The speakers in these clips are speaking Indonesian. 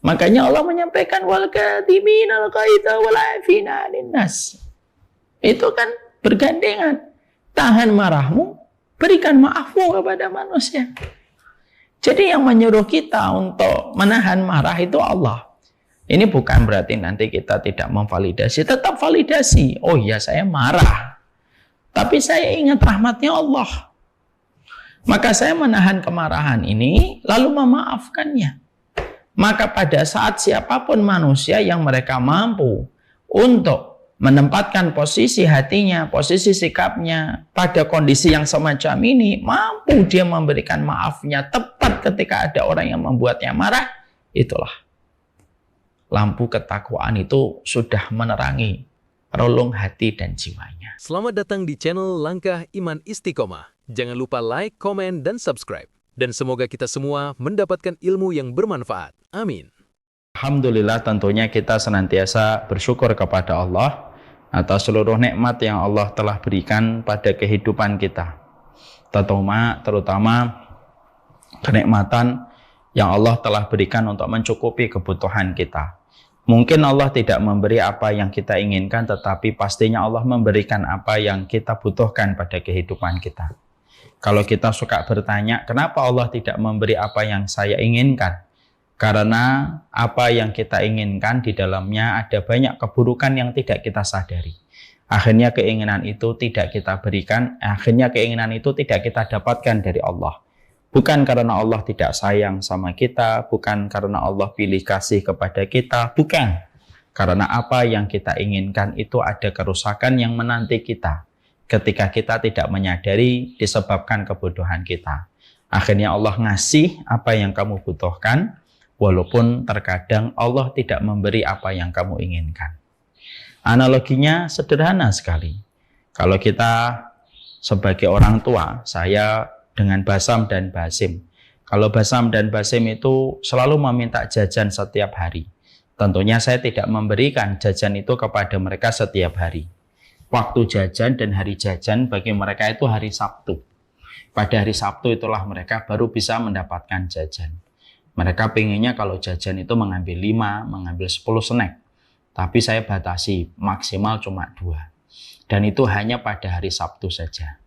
Makanya Allah menyampaikan wal kadhiminal ghaidha wal 'afina 'anil nas. Itu kan bergandengan. Tahan marahmu, berikan maafmu kepada manusia. Jadi yang menyuruh kita untuk menahan marah itu Allah. Ini bukan berarti nanti kita tidak memvalidasi, tetap validasi. Oh iya, saya marah, tapi saya ingat rahmatnya Allah. Maka saya menahan kemarahan ini, lalu memaafkannya. Maka pada saat siapapun manusia yang mereka mampu untuk menempatkan posisi hatinya, posisi sikapnya pada kondisi yang semacam ini, mampu dia memberikan maafnya tepat ketika ada orang yang membuatnya marah, itulah lampu ketakwaan itu sudah menerangi relung hati dan jiwanya. Selamat datang di channel Langkah Iman Istiqomah. Jangan lupa like, komen, dan subscribe. Dan semoga kita semua mendapatkan ilmu yang bermanfaat. Amin. Alhamdulillah, tentunya kita senantiasa bersyukur kepada Allah atas seluruh nikmat yang Allah telah berikan pada kehidupan kita. Terutama kenikmatan yang Allah telah berikan untuk mencukupi kebutuhan kita. Mungkin Allah tidak memberi apa yang kita inginkan, tetapi pastinya Allah memberikan apa yang kita butuhkan pada kehidupan kita. Kalau kita suka bertanya, kenapa Allah tidak memberi apa yang saya inginkan? Karena apa yang kita inginkan di dalamnya ada banyak keburukan yang tidak kita sadari. Akhirnya keinginan itu tidak kita berikan, akhirnya keinginan itu tidak kita dapatkan dari Allah. Bukan karena Allah tidak sayang sama kita, bukan karena Allah pilih kasih kepada kita, bukan. Karena apa yang kita inginkan itu ada kerusakan yang menanti kita. Ketika kita tidak menyadari disebabkan kebodohan kita. Akhirnya Allah ngasih apa yang kamu butuhkan, walaupun terkadang Allah tidak memberi apa yang kamu inginkan. Analoginya sederhana sekali. Kalau kita sebagai orang tua, saya dengan Basam dan Basim. Kalau Basam dan Basim itu selalu meminta jajan setiap hari. Tentunya saya tidak memberikan jajan itu kepada mereka setiap hari. Waktu jajan dan hari jajan bagi mereka itu hari Sabtu. Pada hari Sabtu itulah mereka baru bisa mendapatkan jajan. Mereka pengennya kalau jajan itu mengambil 5, mengambil 10 snack. Tapi saya batasi, maksimal cuma 2. Dan itu hanya pada hari Sabtu saja.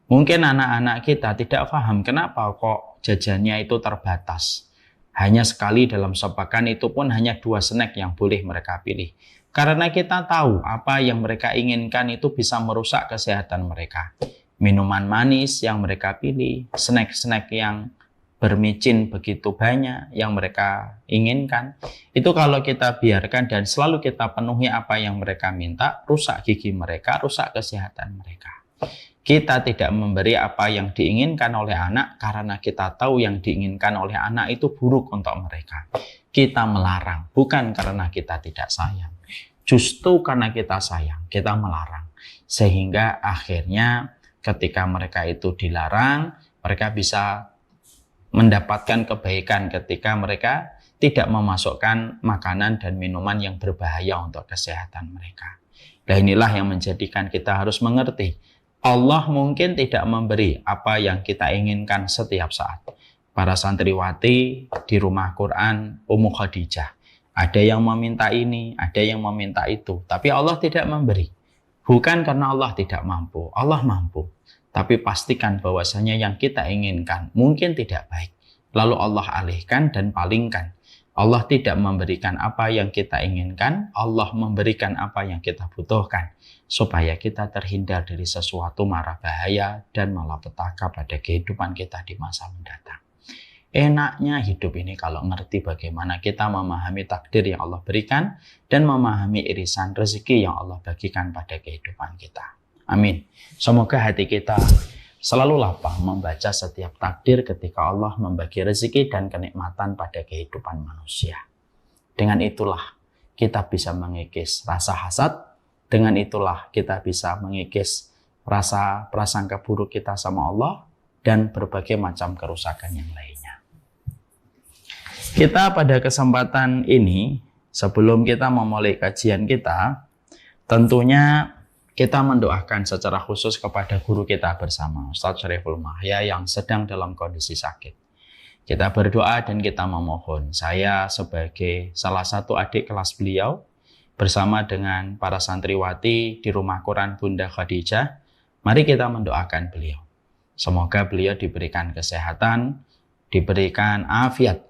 Mungkin anak-anak kita tidak paham kenapa kok jajannya itu terbatas. Hanya sekali dalam sepekan, itu pun hanya 2 snack yang boleh mereka pilih. Karena kita tahu apa yang mereka inginkan itu bisa merusak kesehatan mereka. Minuman manis yang mereka pilih, snack-snack yang bermicin begitu banyak yang mereka inginkan. Itu kalau kita biarkan dan selalu kita penuhi apa yang mereka minta, rusak gigi mereka, rusak kesehatan mereka. Kita tidak memberi apa yang diinginkan oleh anak karena kita tahu yang diinginkan oleh anak itu buruk untuk mereka. Kita melarang, bukan karena kita tidak sayang. Justru karena kita sayang, kita melarang. Sehingga akhirnya ketika mereka itu dilarang, mereka bisa mendapatkan kebaikan ketika mereka tidak memasukkan makanan dan minuman yang berbahaya untuk kesehatan mereka. Nah, inilah yang menjadikan kita harus mengerti. Allah mungkin tidak memberi apa yang kita inginkan setiap saat. Para santriwati di rumah Quran, Ummu Khadijah, ada yang meminta ini, ada yang meminta itu. Tapi Allah tidak memberi. Bukan karena Allah tidak mampu. Allah mampu. Tapi pastikan bahwasanya yang kita inginkan mungkin tidak baik. Lalu Allah alihkan dan palingkan. Allah tidak memberikan apa yang kita inginkan. Allah memberikan apa yang kita butuhkan. Supaya kita terhindar dari sesuatu mara bahaya dan malapetaka pada kehidupan kita di masa mendatang. Enaknya hidup ini kalau ngerti bagaimana kita memahami takdir yang Allah berikan dan memahami irisan rezeki yang Allah bagikan pada kehidupan kita. Amin. Semoga hati kita selalu lapang membaca setiap takdir ketika Allah membagi rezeki dan kenikmatan pada kehidupan manusia. Dengan itulah kita bisa mengikis rasa hasad. Dengan itulah kita bisa mengikis rasa prasangka buruk kita sama Allah dan berbagai macam kerusakan yang lainnya. Kita pada kesempatan ini, sebelum kita memulai kajian kita, tentunya kita mendoakan secara khusus kepada guru kita bersama, Ustadz Syariful Mahya yang sedang dalam kondisi sakit. Kita berdoa dan kita memohon. Saya sebagai salah satu adik kelas beliau, bersama dengan para santriwati di Rumah Quran Bunda Khadijah, mari kita mendoakan beliau. Semoga beliau diberikan kesehatan, diberikan afiat,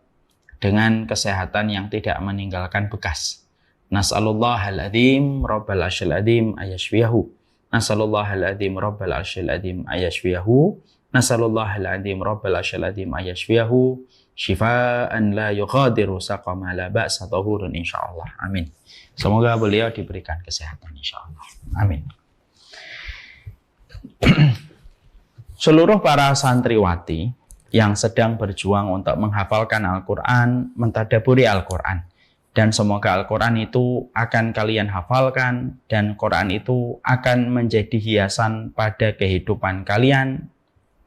dengan kesehatan yang tidak meninggalkan bekas. Nas'alullahal adzim rabbal arsyil adzim ayashfiyahu. Nas'alullahal adzim rabbal arsyil adzim ayashfiyahu. Nas'alullahal adzim rabbal arsyil adzim ayashfiyahu. Shifaan la yughadiru saqama la ba'sa tahurun insyaallah. Amin. Semoga beliau diberikan kesehatan insyaallah. Amin. Seluruh para santriwati yang sedang berjuang untuk menghafalkan Al-Quran, mentadaburi Al-Quran. Dan semoga Al-Quran itu akan kalian hafalkan, dan Quran itu akan menjadi hiasan pada kehidupan kalian,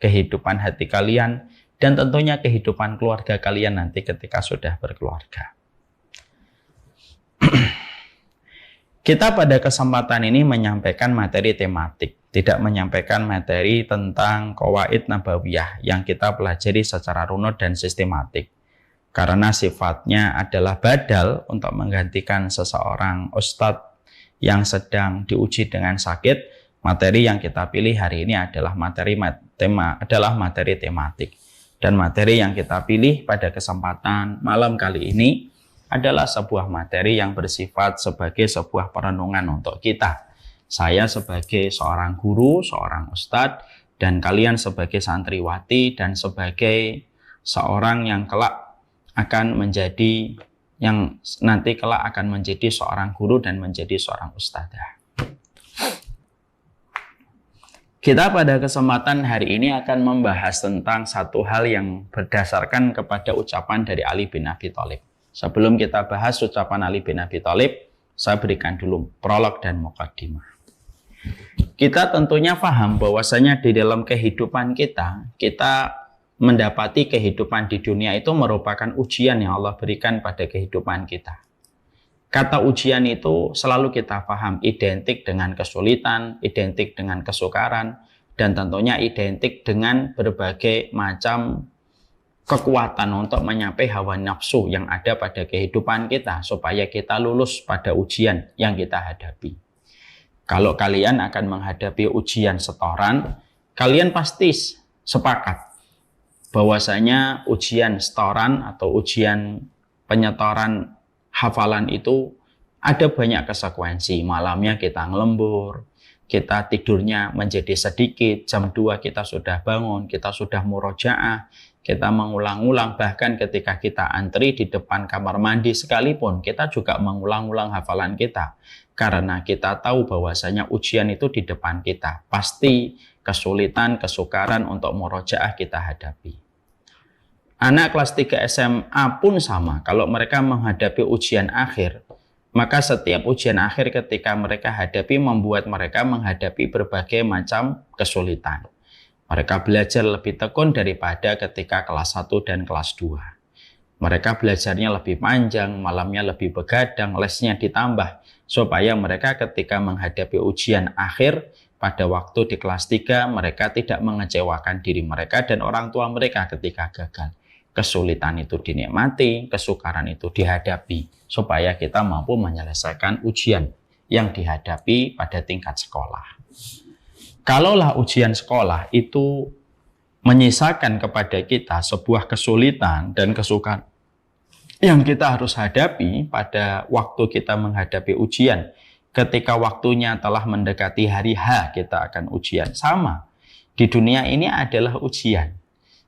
kehidupan hati kalian, dan tentunya kehidupan keluarga kalian nanti ketika sudah berkeluarga. Kita pada kesempatan ini menyampaikan materi tematik, tidak menyampaikan materi tentang qawaid nabawiyah yang kita pelajari secara runut dan sistematik. Karena sifatnya adalah badal untuk menggantikan seseorang ustadz yang sedang diuji dengan sakit, materi yang kita pilih hari ini adalah materi tematik. Dan materi yang kita pilih pada kesempatan malam kali ini adalah sebuah materi yang bersifat sebagai sebuah perenungan untuk kita. Saya sebagai seorang guru, seorang ustadz, dan kalian sebagai santriwati dan sebagai seorang yang kelak akan menjadi, yang nanti kelak akan menjadi seorang guru dan menjadi seorang ustadzah. Kita pada kesempatan hari ini akan membahas tentang satu hal yang berdasarkan kepada ucapan dari Ali bin Abi Thalib. Sebelum kita bahas ucapan Ali bin Abi Thalib, saya berikan dulu prolog dan muqaddimah. Kita tentunya paham bahwasanya di dalam kehidupan kita mendapati kehidupan di dunia itu merupakan ujian yang Allah berikan pada kehidupan kita. Kata ujian itu selalu kita paham identik dengan kesulitan, identik dengan kesukaran, dan tentunya identik dengan berbagai macam kekuatan untuk menyapai hawa nafsu yang ada pada kehidupan kita supaya kita lulus pada ujian yang kita hadapi. Kalau kalian akan menghadapi ujian setoran, kalian pasti sepakat bahwasanya ujian setoran atau ujian penyetoran hafalan itu ada banyak konsekuensi. Malamnya kita ngelembur, kita tidurnya menjadi sedikit, jam 2 kita sudah bangun, kita sudah murojaah, kita mengulang-ulang, bahkan ketika kita antri di depan kamar mandi sekalipun, kita juga mengulang-ulang hafalan kita. Karena kita tahu bahwasanya ujian itu di depan kita. Pasti kesulitan, kesukaran untuk murojaah kita hadapi. Anak kelas 3 SMA pun sama, kalau mereka menghadapi ujian akhir, maka setiap ujian akhir ketika mereka hadapi membuat mereka menghadapi berbagai macam kesulitan. Mereka belajar lebih tekun daripada ketika kelas 1 dan kelas 2. Mereka belajarnya lebih panjang, malamnya lebih begadang, lesnya ditambah, supaya mereka ketika menghadapi ujian akhir pada waktu di kelas 3, mereka tidak mengecewakan diri mereka dan orang tua mereka ketika gagal. Kesulitan itu dinikmati, kesukaran itu dihadapi, supaya kita mampu menyelesaikan ujian yang dihadapi pada tingkat sekolah. Kalaulah ujian sekolah itu menyisakan kepada kita sebuah kesulitan dan kesukaran yang kita harus hadapi pada waktu kita menghadapi ujian, ketika waktunya telah mendekati hari H kita akan ujian. Sama, di dunia ini adalah ujian.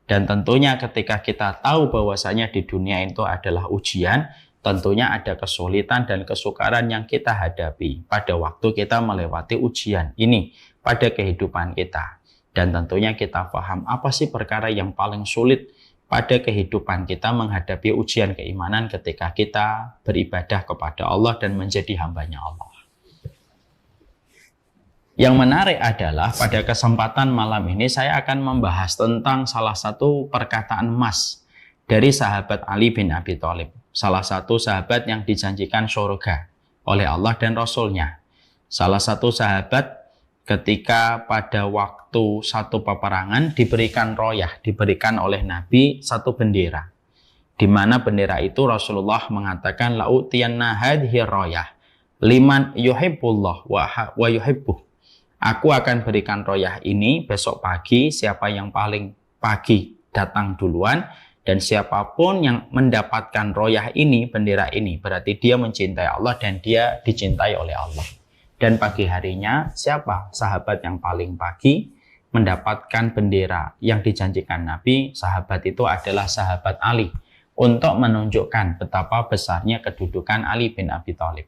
Dan tentunya ketika kita tahu bahwasanya di dunia itu adalah ujian, tentunya ada kesulitan dan kesukaran yang kita hadapi pada waktu kita melewati ujian ini pada kehidupan kita. Dan tentunya kita paham apa sih perkara yang paling sulit pada kehidupan kita menghadapi ujian keimanan ketika kita beribadah kepada Allah dan menjadi hambanya Allah. Yang menarik adalah pada kesempatan malam ini saya akan membahas tentang salah satu perkataan emas dari sahabat Ali bin Abi Thalib. Salah satu sahabat yang dijanjikan surga oleh Allah dan Rasul-Nya. Salah satu sahabat ketika pada waktu satu peperangan diberikan royah, diberikan oleh Nabi satu bendera. Di mana bendera itu Rasulullah mengatakan la'utiyanna hadhihi royah liman yuhibbullah wa yuhibbuh. Aku akan berikan royah ini besok pagi, siapa yang paling pagi datang duluan, dan siapapun yang mendapatkan royah ini, bendera ini, berarti dia mencintai Allah dan dia dicintai oleh Allah. Dan pagi harinya, siapa sahabat yang paling pagi mendapatkan bendera yang dijanjikan Nabi? Sahabat itu adalah sahabat Ali, untuk menunjukkan betapa besarnya kedudukan Ali bin Abi Thalib.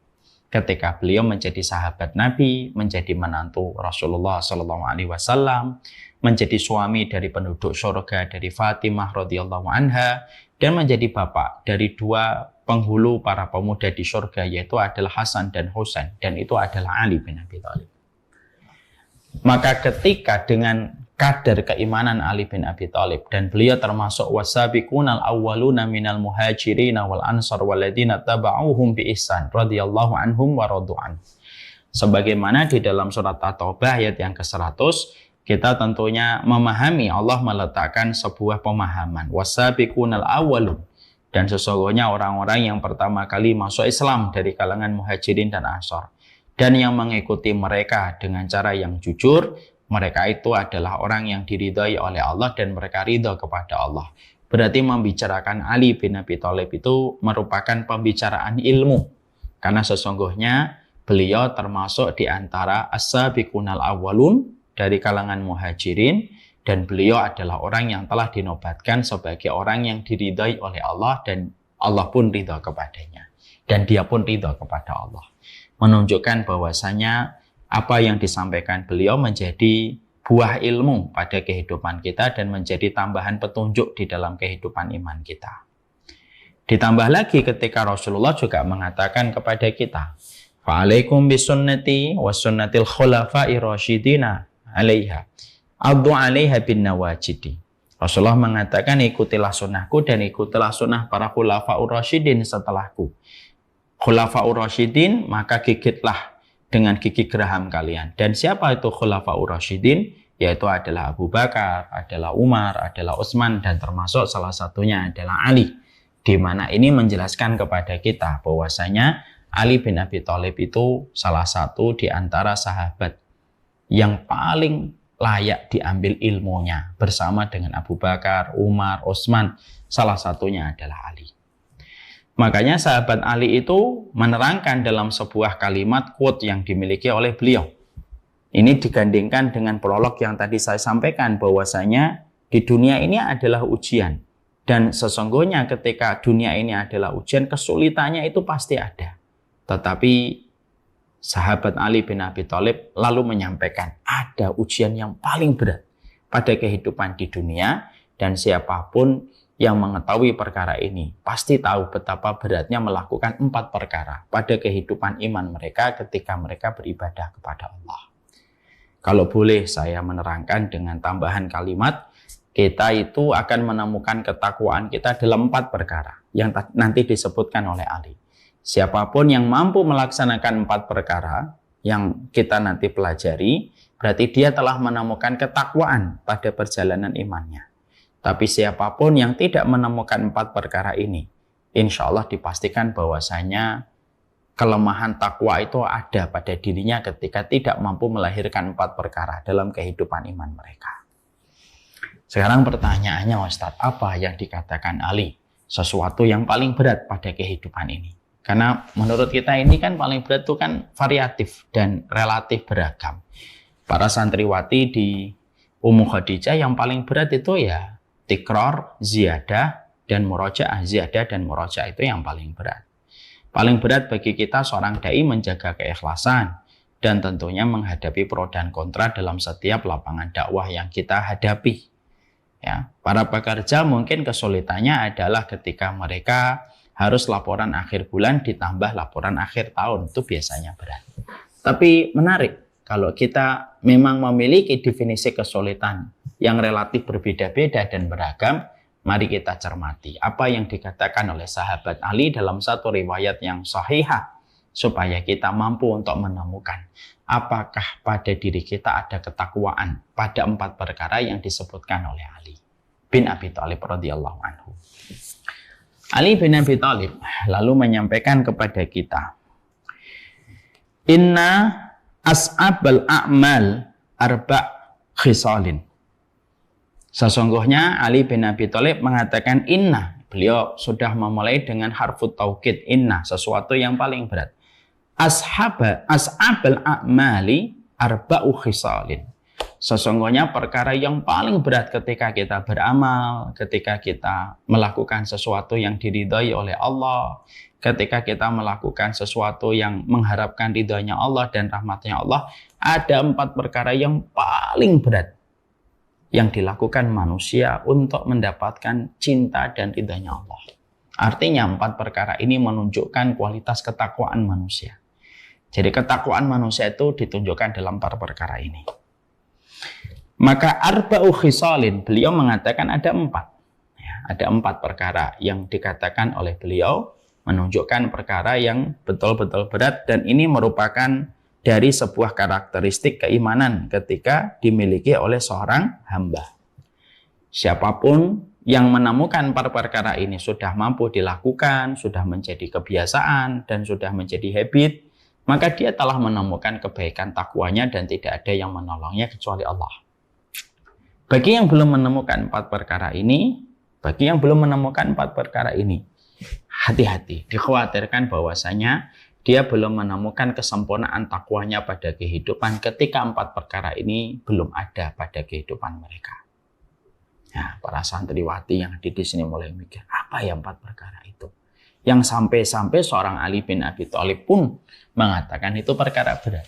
Ketika beliau menjadi sahabat Nabi, menjadi menantu Rasulullah SAW, menjadi suami dari penduduk surga dari Fatimah radhiyallahu anha, dan menjadi bapak dari dua penghulu para pemuda di surga, yaitu adalah Hasan dan Husain, dan itu adalah Ali bin Abi Thalib. Maka ketika dengan kadar keimanan Ali bin Abi Thalib, dan beliau termasuk wasabiqunal awwaluna minal muhajirin wal ansar walladzina taba'uhum bi ihsan radhiyallahu anhum wa radu'an. Sebagaimana di dalam surat At-Taubah ayat yang ke-100, kita tentunya memahami Allah meletakkan sebuah pemahaman wasabiqunal awwalun, dan sesungguhnya orang-orang yang pertama kali masuk Islam dari kalangan muhajirin dan ansar, dan yang mengikuti mereka dengan cara yang jujur, mereka itu adalah orang yang diridhai oleh Allah dan mereka ridha kepada Allah. Berarti membicarakan Ali bin Abi Thalib itu merupakan pembicaraan ilmu. Karena sesungguhnya beliau termasuk di antara as-sabiqunal awwalun dari kalangan muhajirin, dan beliau adalah orang yang telah dinobatkan sebagai orang yang diridhai oleh Allah dan Allah pun ridha kepadanya. Dan dia pun ridha kepada Allah. Menunjukkan bahwasanya apa yang disampaikan beliau menjadi buah ilmu pada kehidupan kita dan menjadi tambahan petunjuk di dalam kehidupan iman kita. Ditambah lagi ketika Rasulullah juga mengatakan kepada kita, fa'alaikum bisunnati wa sunnatil khulafa'i rasyidina 'alaiha. Addu 'alaiha bin nawajidi. Rasulullah mengatakan, ikutilah sunnahku dan ikutilah sunnah para khulafa'ur rasyidin setelahku. Khulafa'ur rasyidin, maka gigitlah dengan gigi geraham kalian. Dan siapa itu khulafa'ur rasyidin? Yaitu adalah Abu Bakar, adalah Umar, adalah Utsman, dan termasuk salah satunya adalah Ali. Di mana ini menjelaskan kepada kita bahwasanya Ali bin Abi Thalib itu salah satu di antara sahabat yang paling layak diambil ilmunya bersama dengan Abu Bakar, Umar, Utsman. Salah satunya adalah Ali. Makanya sahabat Ali itu menerangkan dalam sebuah kalimat quote yang dimiliki oleh beliau. Ini digandingkan dengan prolog yang tadi saya sampaikan bahwasanya di dunia ini adalah ujian. Dan sesungguhnya ketika dunia ini adalah ujian, kesulitannya itu pasti ada. Tetapi sahabat Ali bin Abi Thalib lalu menyampaikan ada ujian yang paling berat pada kehidupan di dunia, dan siapapun yang mengetahui perkara ini pasti tahu betapa beratnya melakukan 4 perkara pada kehidupan iman mereka ketika mereka beribadah kepada Allah. Kalau boleh saya menerangkan dengan tambahan kalimat, kita itu akan menemukan ketakwaan kita dalam 4 perkara yang nanti disebutkan oleh Ali. Siapapun yang mampu melaksanakan 4 perkara yang kita nanti pelajari, berarti dia telah menemukan ketakwaan pada perjalanan imannya. Tapi siapapun yang tidak menemukan 4 perkara ini, insya Allah dipastikan bahwasanya kelemahan takwa itu ada pada dirinya ketika tidak mampu melahirkan 4 perkara dalam kehidupan iman mereka. Sekarang pertanyaannya, Ustadz, apa yang dikatakan Ali? Sesuatu yang paling berat pada kehidupan ini. Karena menurut kita ini kan paling berat itu kan variatif dan relatif beragam. Para santriwati di Ummu Khadijah yang paling berat itu ya tikrar, ziyadah, dan murajaah. Ziyadah dan murajaah itu yang paling berat. Paling berat bagi kita seorang dai menjaga keikhlasan dan tentunya menghadapi pro dan kontra dalam setiap lapangan dakwah yang kita hadapi. Ya, para pekerja mungkin kesulitannya adalah ketika mereka harus laporan akhir bulan ditambah laporan akhir tahun, itu biasanya berat. Tapi menarik kalau kita memang memiliki definisi kesulitan yang relatif berbeda-beda dan beragam, mari kita cermati apa yang dikatakan oleh sahabat Ali dalam satu riwayat yang sahihah supaya kita mampu untuk menemukan apakah pada diri kita ada ketakwaan pada 4 perkara yang disebutkan oleh Ali bin Abi Thalib radhiyallahu anhu. Ali bin Abi Thalib lalu menyampaikan kepada kita, inna as'abal a'mal arba' khisalin. Sesungguhnya Ali bin Abi Thalib mengatakan inna. Beliau sudah memulai dengan harfut taukid, inna, sesuatu yang paling berat. As'abal a'mali arba'u khisalin. Sesungguhnya perkara yang paling berat ketika kita beramal, ketika kita melakukan sesuatu yang diridhai oleh Allah, ketika kita melakukan sesuatu yang mengharapkan ridhonya Allah dan rahmatnya Allah, ada 4 perkara yang paling berat yang dilakukan manusia untuk mendapatkan cinta dan ridhonya Allah. Artinya 4 perkara ini menunjukkan kualitas ketakwaan manusia. Jadi ketakwaan manusia itu ditunjukkan dalam 4 perkara ini. Maka arba'u khisalin, beliau mengatakan ada 4. Ya, ada 4 perkara yang dikatakan oleh beliau menunjukkan perkara yang betul-betul berat, dan ini merupakan dari sebuah karakteristik keimanan ketika dimiliki oleh seorang hamba. Siapapun yang menemukan 4 perkara ini sudah mampu dilakukan, sudah menjadi kebiasaan, dan sudah menjadi habit, maka dia telah menemukan kebaikan takwanya dan tidak ada yang menolongnya kecuali Allah. Bagi yang belum menemukan 4 perkara ini, hati-hati, dikhawatirkan bahwasanya dia belum menemukan kesempurnaan takwanya pada kehidupan ketika 4 perkara ini belum ada pada kehidupan mereka. Ya, para santriwati yang di sini mulai mikir, apa ya 4 perkara itu? Yang sampai-sampai seorang Ali bin Abi Thalib pun mengatakan itu perkara berat.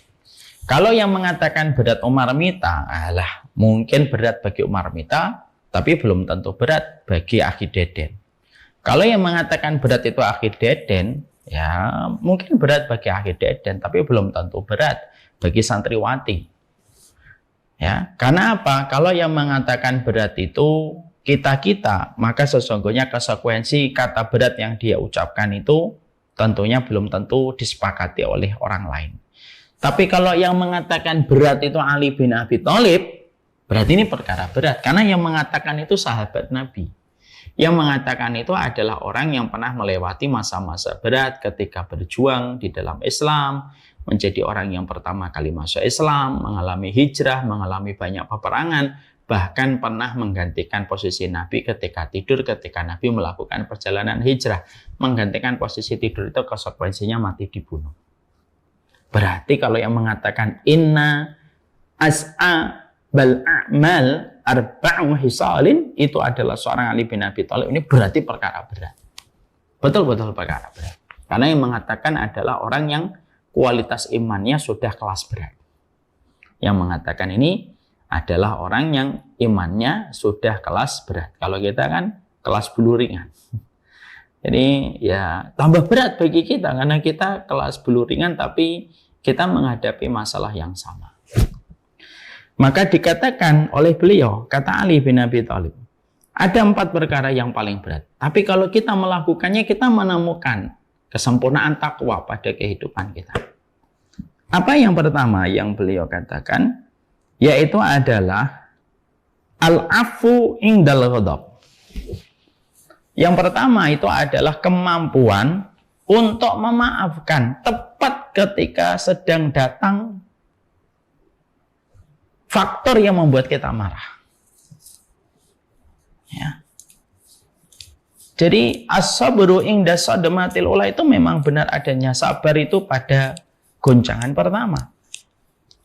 Kalau yang mengatakan berat Umar Mita, mungkin berat bagi Umar Mita, tapi belum tentu berat bagi Akhi Deden. Kalau yang mengatakan berat itu Akhi Deden, ya mungkin berat bagi Akhi Deden, tapi belum tentu berat bagi santriwati. Ya, karena apa? Kalau yang mengatakan berat itu kita, maka sesungguhnya konsekuensi kata berat yang dia ucapkan itu tentunya belum tentu disepakati oleh orang lain. Tapi kalau yang mengatakan berat itu Ali bin Abi Thalib, berarti ini perkara berat. Karena yang mengatakan itu sahabat Nabi. Yang mengatakan itu adalah orang yang pernah melewati masa-masa berat ketika berjuang di dalam Islam, menjadi orang yang pertama kali masuk Islam, mengalami hijrah, mengalami banyak peperangan, bahkan pernah menggantikan posisi Nabi ketika tidur, ketika Nabi melakukan perjalanan hijrah. Menggantikan posisi tidur itu konsekuensinya mati dibunuh. Berarti kalau yang mengatakan inna as'abal a'mal arba'u hisalin, itu adalah seorang Ali bin Abi Thalib, ini berarti perkara berat. Betul-betul perkara berat. Karena yang mengatakan adalah orang yang kualitas imannya sudah kelas berat. Yang mengatakan ini adalah orang yang imannya sudah kelas berat. Kalau kita kan kelas bulu ringan. Jadi ya tambah berat bagi kita karena kita kelas bulu ringan tapi kita menghadapi masalah yang sama. Maka dikatakan oleh beliau, kata Ali bin Abi Thalib, ada 4 perkara yang paling berat. Tapi kalau kita melakukannya, kita menemukan kesempurnaan takwa pada kehidupan kita. Apa yang pertama yang beliau katakan? Yaitu adalah al-afu indal ghadab. Yang pertama itu adalah kemampuan untuk memaafkan tepat ketika sedang datang faktor yang membuat kita marah. Ya. Jadi as-sabru inda sadmatil ula itu memang benar adanya sabar itu pada goncangan pertama.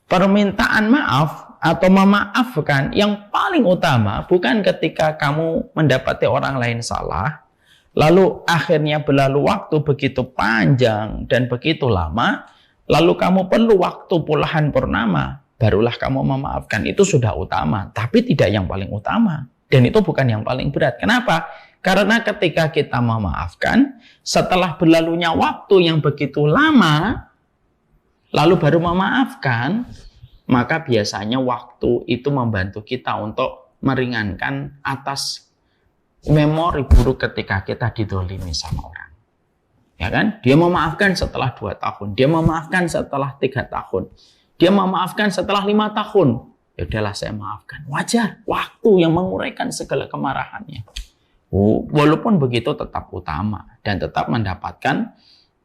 Permintaan maaf atau memaafkan yang paling utama bukan ketika kamu mendapati orang lain salah, lalu akhirnya berlalu waktu begitu panjang dan begitu lama, lalu kamu perlu waktu puluhan purnama, barulah kamu memaafkan. Itu sudah utama, tapi tidak yang paling utama. Dan itu bukan yang paling berat. Kenapa? Karena ketika kita memaafkan, setelah berlalunya waktu yang begitu lama, lalu baru memaafkan, maka biasanya waktu itu membantu kita untuk meringankan atas memori buruk ketika kita didolimi sama orang. Ya kan? Dia memaafkan setelah 2 tahun, dia memaafkan setelah 3 tahun, dia memaafkan setelah 5 tahun. Ya udahlah, saya maafkan. Wajar, waktu yang menguraikan segala kemarahannya. Walaupun begitu tetap utama dan tetap mendapatkan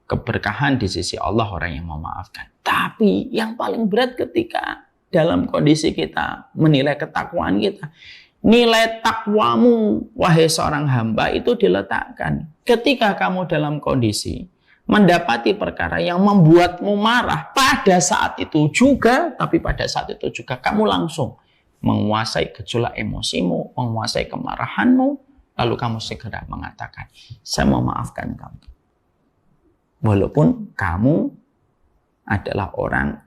keberkahan di sisi Allah orang yang memaafkan. Tapi yang paling berat ketika dalam kondisi kita menilai ketakwaan kita, nilai takwamu, wahai seorang hamba, itu diletakkan ketika kamu dalam kondisi mendapati perkara yang membuatmu marah pada saat itu juga, tapi pada saat itu juga kamu langsung menguasai gejolak emosimu, menguasai kemarahanmu, lalu kamu segera mengatakan, saya memaafkan kamu. Walaupun kamu adalah orang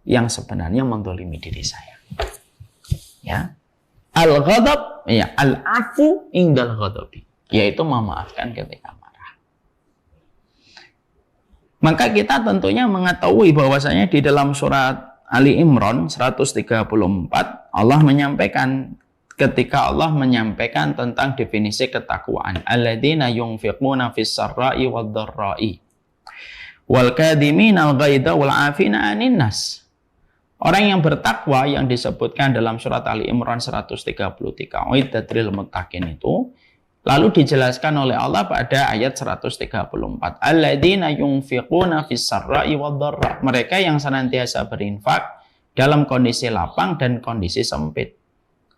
yang sebenarnya menzalimi diri saya. Ya. Al-ghadab, ya, al-afu indal ghadabi, yaitu memaafkan ketika marah. Maka kita tentunya mengetahui bahwasanya di dalam surat Ali Imran 134 Allah menyampaikan, ketika Allah menyampaikan tentang definisi ketakwaan, alladzina yunfiquna fis sarra'i wad dharra'i wal kadhimina al-ghaidha wal 'afina 'anil nas. Orang yang bertakwa yang disebutkan dalam surat Ali Imran 133 Uiddat lil muttaqin itu lalu dijelaskan oleh Allah pada ayat 134, alladzina yunfiquna fis sarra'i wad dharra, mereka yang senantiasa berinfak dalam kondisi lapang dan kondisi sempit.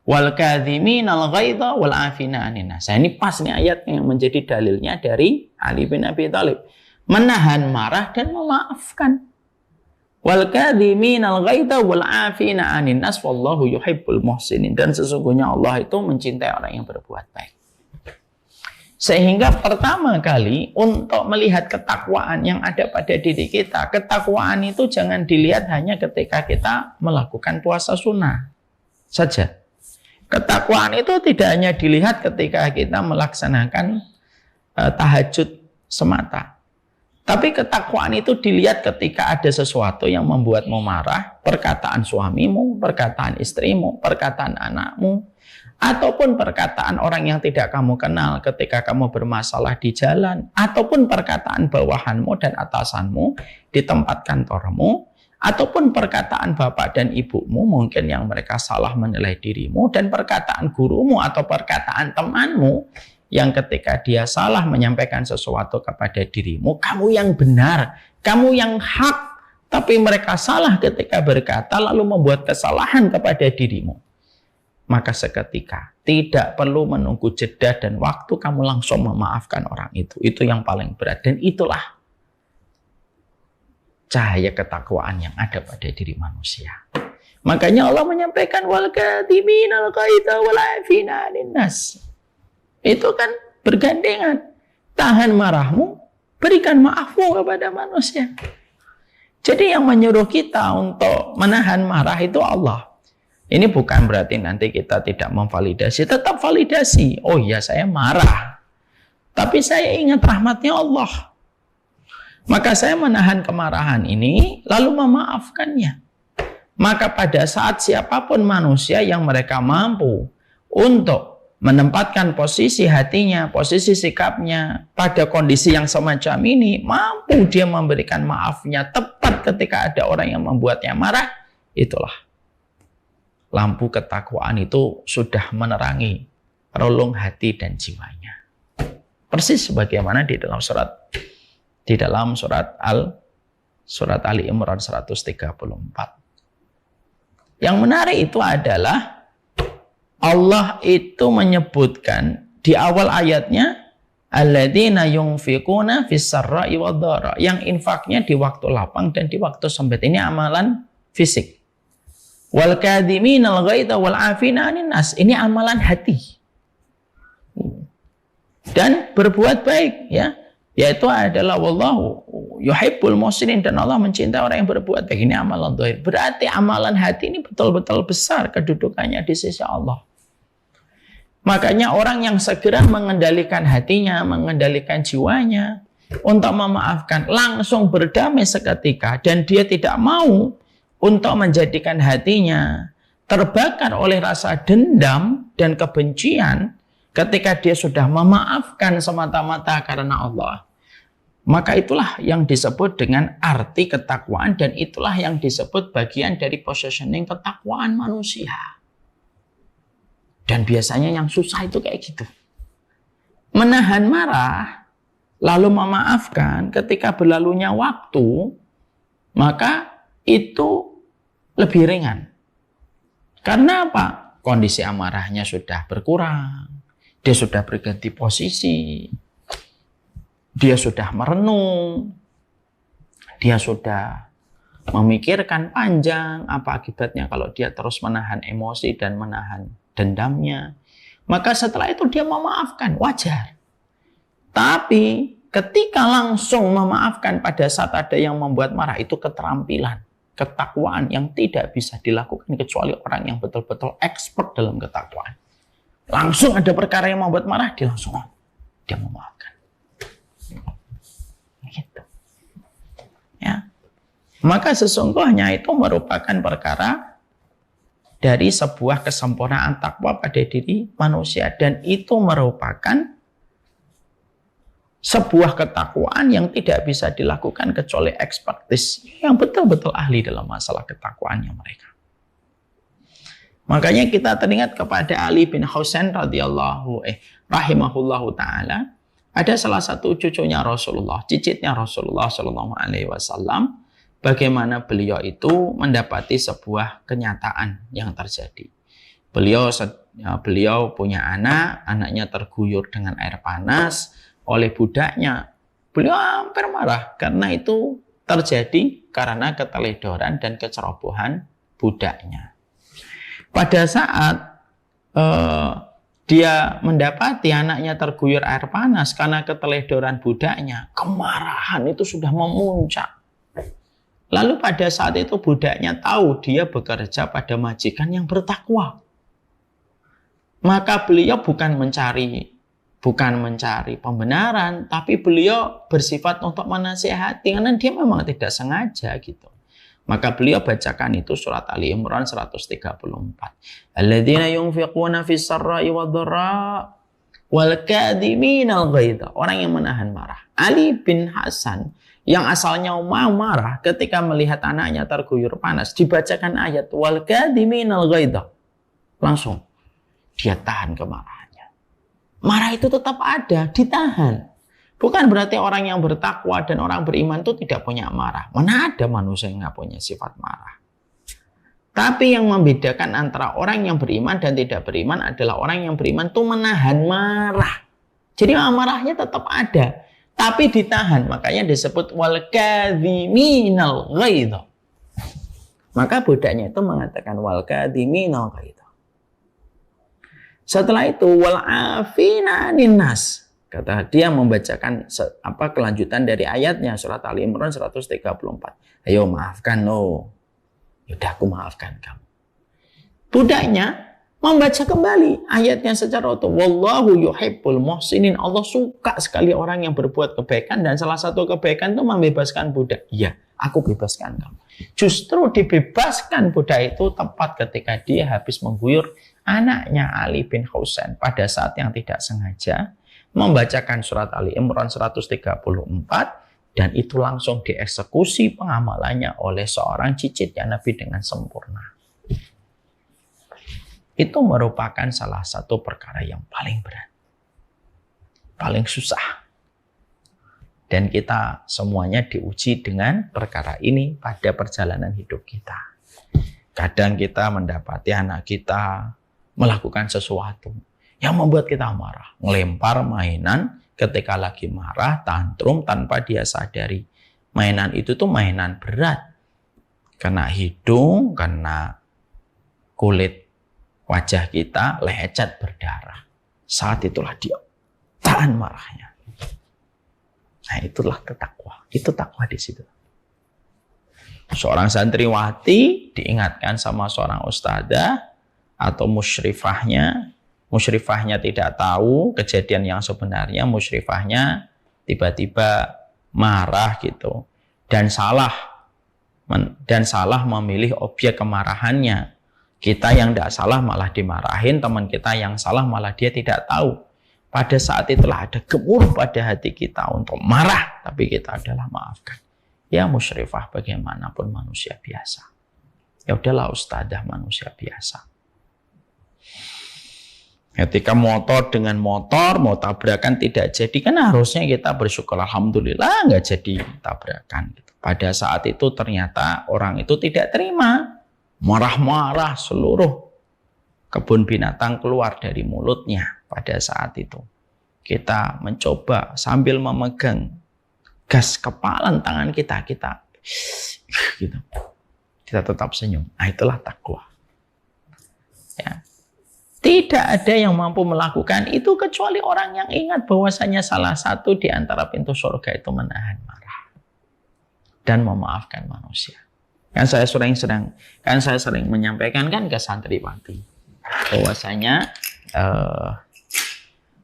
Wal kadhiminal ghaidha wal 'afina 'anil nas. Ini pas nih ayatnya yang menjadi dalilnya dari Ali bin Abi Thalib. Menahan marah dan memaafkan. Wal kadhiminal ghaidha wal 'afina 'anil nas wallahu yuhibbul muhsinin. Dan sesungguhnya Allah itu mencintai orang yang berbuat baik. Sehingga pertama kali untuk melihat ketakwaan yang ada pada diri kita, ketakwaan itu jangan dilihat hanya ketika kita melakukan puasa sunnah saja. Ketakwaan itu tidak hanya dilihat ketika kita melaksanakan tahajud semata. Tapi ketakwaan itu dilihat ketika ada sesuatu yang membuatmu marah, perkataan suamimu, perkataan istrimu, perkataan anakmu, ataupun perkataan orang yang tidak kamu kenal ketika kamu bermasalah di jalan, ataupun perkataan bawahanmu dan atasanmu di tempat kantormu, ataupun perkataan bapak dan ibumu mungkin yang mereka salah menilai dirimu, dan perkataan gurumu atau perkataan temanmu yang ketika dia salah menyampaikan sesuatu kepada dirimu, kamu yang benar, kamu yang hak, tapi mereka salah ketika berkata lalu membuat kesalahan kepada dirimu. Maka seketika tidak perlu menunggu jeda dan waktu, kamu langsung memaafkan orang itu. Itu yang paling berat, dan itulah cahaya ketakwaan yang ada pada diri manusia. Makanya Allah menyampaikan wal kadhiminal ghaidha wal 'afina 'anil nas. Itu kan bergandengan. Tahan marahmu, berikan maafmu kepada manusia. Jadi yang menyuruh kita untuk menahan marah itu Allah. Ini bukan berarti nanti kita tidak memvalidasi, tetap validasi. Oh iya, saya marah, tapi saya ingat rahmatnya Allah. Maka saya menahan kemarahan ini, lalu memaafkannya. Maka pada saat siapapun manusia yang mereka mampu untuk menempatkan posisi hatinya, posisi sikapnya pada kondisi yang semacam ini, mampu dia memberikan maafnya tepat ketika ada orang yang membuatnya marah, itulah lampu ketakwaan itu sudah menerangi relung hati dan jiwanya. Persis sebagaimana di dalam surat Ali Imran 134. Yang menarik itu adalah Allah itu menyebutkan di awal ayatnya alladzina yunfiquna fis sarra'i wad dharra, yang infaknya di waktu lapang dan di waktu sempit. Ini amalan fisik. Wal kadhiminal ghaidha wal 'afina 'anil nas, ini amalan hati. Dan berbuat baik, ya, yaitu adalah wallahu yuhibbul muhsinin, dan Allah mencintai orang yang berbuat baik. Ini amalan zahir. Berarti amalan hati ini betul-betul besar kedudukannya di sisi Allah. Makanya orang yang segera mengendalikan hatinya, mengendalikan jiwanya untuk memaafkan, langsung berdamai seketika, dan dia tidak mau untuk menjadikan hatinya terbakar oleh rasa dendam dan kebencian ketika dia sudah memaafkan semata-mata karena Allah. Maka itulah yang disebut dengan arti ketakwaan, dan itulah yang disebut bagian dari positioning ketakwaan manusia. Dan biasanya yang susah itu kayak gitu. Menahan marah, lalu memaafkan ketika berlalunya waktu, maka itu lebih ringan. Karena apa? Kondisi amarahnya sudah berkurang, dia sudah berganti posisi, dia sudah merenung, dia sudah memikirkan panjang apa akibatnya kalau dia terus menahan emosi dan menahan dendamnya. Maka setelah itu dia memaafkan, wajar. Tapi ketika langsung memaafkan pada saat ada yang membuat marah, itu keterampilan, ketakwaan yang tidak bisa dilakukan kecuali orang yang betul-betul expert dalam ketakwaan. Langsung ada perkara yang membuat marah, dia langsung dia memaafkan. Gitu. Ya. Maka sesungguhnya itu merupakan perkara dari sebuah kesempurnaan takwa pada diri manusia, dan itu merupakan sebuah ketakwaan yang tidak bisa dilakukan kecuali ekspertis yang betul-betul ahli dalam masalah ketakwaannya mereka. Makanya kita teringat kepada Ali bin Husain rahimahullahu taala, ada salah satu cucunya Rasulullah, cicitnya Rasulullah Shallallahu Alaihi Wasallam, bagaimana beliau itu mendapati sebuah kenyataan yang terjadi. Beliau punya anak, anaknya terguyur dengan air panas oleh budaknya. Beliau hampir marah karena itu terjadi karena keteledoran dan kecerobohan budaknya. Pada saat dia mendapati anaknya terguyur air panas karena keteledoran budaknya, kemarahan itu sudah memuncak. Lalu pada saat itu budaknya tahu dia bekerja pada majikan yang bertakwa. Maka beliau bukan mencari pembenaran, tapi beliau bersifat untuk menasihati karena dia memang tidak sengaja gitu. Maka beliau bacakan itu surat Ali Imran 134. Alladzina yunfiquna fis sarra'i wadh-dharra wal kadhiminal ghaidha. Orang yang menahan marah. Ali bin Hasan yang asalnya mau marah ketika melihat anaknya terguyur panas, dibacakan ayat wal kadhiminal ghaidha. Langsung dia tahan kemarahannya. Marah itu tetap ada, ditahan. Bukan berarti orang yang bertakwa dan orang beriman itu tidak punya marah. Mana ada manusia yang nggak punya sifat marah. Tapi yang membedakan antara orang yang beriman dan tidak beriman adalah orang yang beriman itu menahan marah. Jadi marahnya tetap ada, tapi ditahan. Makanya disebut wal kadhiminal ghaidha. Maka budaknya itu mengatakan wal kadhiminal ghaidha. Setelah itu wal afina anin nas. Kata dia membacakan kelanjutan dari ayatnya surat Ali Imran 134. Ayo maafkan lo. Yaudah aku maafkan kamu. Budaknya membaca kembali ayatnya secara utuh. Wallahu yuhibbul muhsinin. Allah suka sekali orang yang berbuat kebaikan, dan salah satu kebaikan itu membebaskan budak. Iya, aku bebaskan kamu. Justru dibebaskan budak itu tepat ketika dia habis mengguyur anaknya Ali bin Husain pada saat yang tidak sengaja membacakan surat Ali Imran 134, dan itu langsung dieksekusi pengamalannya oleh seorang cicitnya Nabi dengan sempurna. Itu merupakan salah satu perkara yang paling berat, paling susah. Dan kita semuanya diuji dengan perkara ini pada perjalanan hidup kita. Kadang kita mendapati anak kita melakukan sesuatu yang membuat kita marah, ngelempar mainan ketika lagi marah, tantrum tanpa dia sadari. Mainan itu tuh mainan berat. Kena hidung, kena kulit wajah kita, lecet berdarah. Saat itulah dia tahan marahnya. Nah, itulah takwa. Itu takwa di situ. Seorang santriwati diingatkan sama seorang ustadzah atau musyrifahnya. Musyrifahnya tidak tahu kejadian yang sebenarnya, musyrifahnya tiba-tiba marah gitu dan salah memilih objek kemarahannya. Kita yang tidak salah malah dimarahin, teman kita yang salah malah dia tidak tahu. pada saat itulah ada gemuruh pada hati kita untuk marah, tapi kita adalah maafkan. Ya musyrifah bagaimanapun manusia biasa. Ya udahlah ustadzah manusia biasa. Ketika motor dengan motor mau tabrakan tidak jadi, kan harusnya kita bersyukur alhamdulillah nggak jadi tabrakan. Pada saat itu ternyata orang itu tidak terima, marah-marah, seluruh kebun binatang keluar dari mulutnya. Pada saat itu kita mencoba sambil memegang gas kepalan tangan kita gitu. Kita tetap senyum. Nah, itulah takwa. Ya. Tidak ada yang mampu melakukan itu kecuali orang yang ingat bahwasanya salah satu di antara pintu surga itu menahan marah dan memaafkan manusia. Kan saya sering menyampaikan kan ke santriwati bahwasanya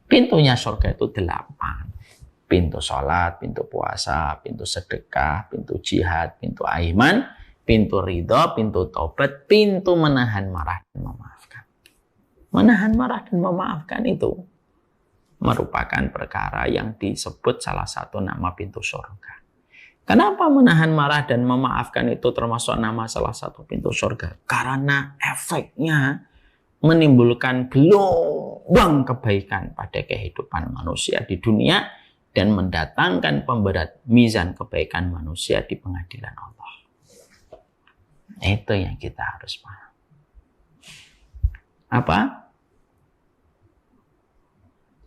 pintunya surga itu 8. Pintu sholat, pintu puasa, pintu sedekah, pintu jihad, pintu iman, pintu ridho, pintu taubat, pintu menahan marah dan memaafkan. Menahan marah dan memaafkan itu merupakan perkara yang disebut salah satu nama pintu surga. Kenapa menahan marah dan memaafkan itu termasuk nama salah satu pintu surga? Karena efeknya menimbulkan gelombang kebaikan pada kehidupan manusia di dunia dan mendatangkan pemberat mizan kebaikan manusia di pengadilan Allah. Itu yang kita harus paham. Apa?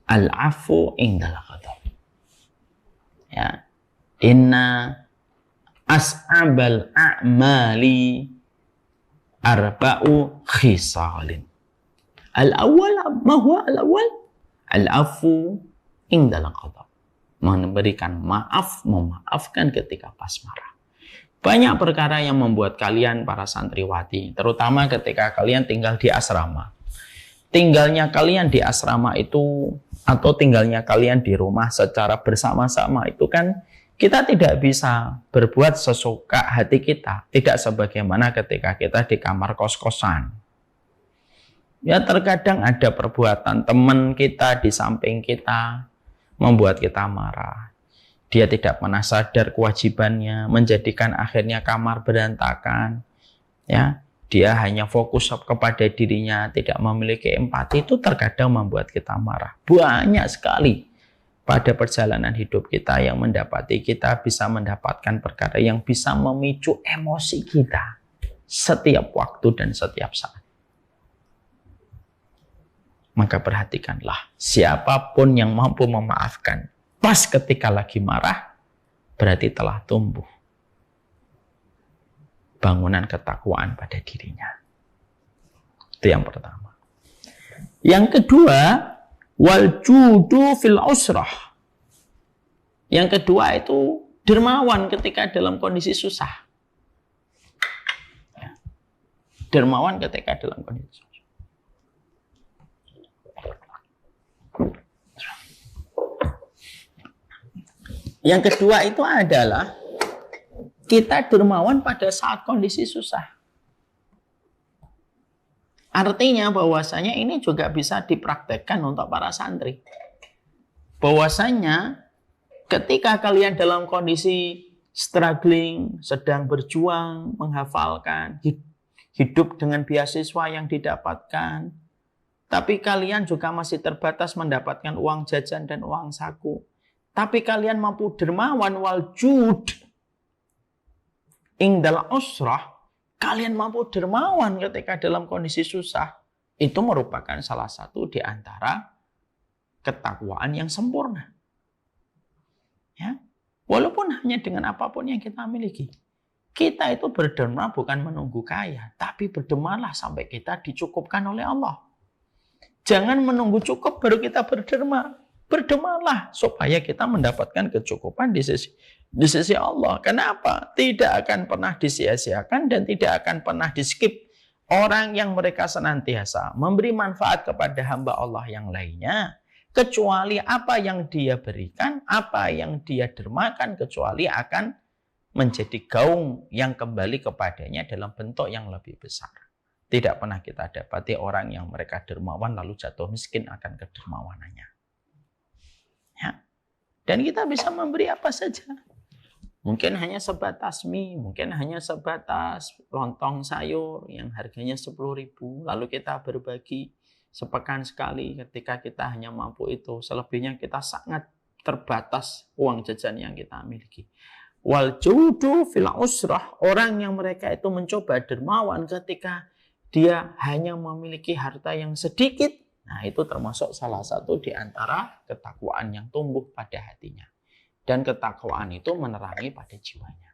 Al-afu indal ghadab. Ya. Inna as'abal a'mali arba'u khisalin. Al-awwal, ma huwa al-awwal? Al-afu indal ghadab. Memberikan maaf, memaafkan ketika pas marah. Banyak perkara yang membuat kalian para santriwati, terutama ketika kalian tinggal di asrama. Tinggalnya kalian di asrama itu atau tinggalnya kalian di rumah secara bersama-sama itu kan kita tidak bisa berbuat sesuka hati kita. Tidak sebagaimana ketika kita di kamar kos-kosan. Ya terkadang ada perbuatan teman kita di samping kita membuat kita marah. Dia tidak pernah sadar kewajibannya, menjadikan akhirnya kamar berantakan. Ya. Dia hanya fokus kepada dirinya, tidak memiliki empati, itu terkadang membuat kita marah. Banyak sekali pada perjalanan hidup kita yang mendapati kita bisa mendapatkan perkara yang bisa memicu emosi kita setiap waktu dan setiap saat. Maka perhatikanlah, siapapun yang mampu memaafkan pas ketika lagi marah, berarti telah tumbuh bangunan ketakwaan pada dirinya. Itu yang pertama. Yang kedua, wal judu fil usrah. Yang kedua itu dermawan ketika dalam kondisi susah. Ya. Dermawan ketika dalam kondisi susah. Yang kedua itu adalah kita dermawan pada saat kondisi susah. Artinya bahwasanya ini juga bisa dipraktekkan untuk para santri. Bahwasanya ketika kalian dalam kondisi struggling, sedang berjuang, menghafalkan, hidup dengan beasiswa yang didapatkan, tapi kalian juga masih terbatas mendapatkan uang jajan dan uang saku. Tapi kalian mampu dermawan wal jud indal usrah, kalian mampu dermawan ketika dalam kondisi susah. Itu merupakan salah satu di antara ketakwaan yang sempurna. Ya, walaupun hanya dengan apapun yang kita miliki. Kita itu berderma bukan menunggu kaya, tapi berdermalah sampai kita dicukupkan oleh Allah. Jangan menunggu cukup baru kita berderma. Berdermalah supaya kita mendapatkan kecukupan di sisi Allah. Kenapa? Tidak akan pernah disia-siakan dan tidak akan pernah di-skip orang yang mereka senantiasa memberi manfaat kepada hamba Allah yang lainnya, kecuali apa yang dia berikan, apa yang dia dermakan, kecuali akan menjadi gaung yang kembali kepadanya dalam bentuk yang lebih besar. Tidak pernah kita dapati orang yang mereka dermawan lalu jatuh miskin akan kedermawanannya. Ya. Dan kita bisa memberi apa saja. Mungkin hanya sebatas mie, mungkin hanya sebatas lontong sayur yang harganya 10.000. Lalu kita berbagi sepekan sekali ketika kita hanya mampu itu. Selebihnya kita sangat terbatas uang jajan yang kita miliki. Wal judu fil usrah, orang yang mereka itu mencoba dermawan ketika dia hanya memiliki harta yang sedikit. Nah, itu termasuk salah satu di antara ketakwaan yang tumbuh pada hatinya. Dan ketakwaan itu menerangi pada jiwanya.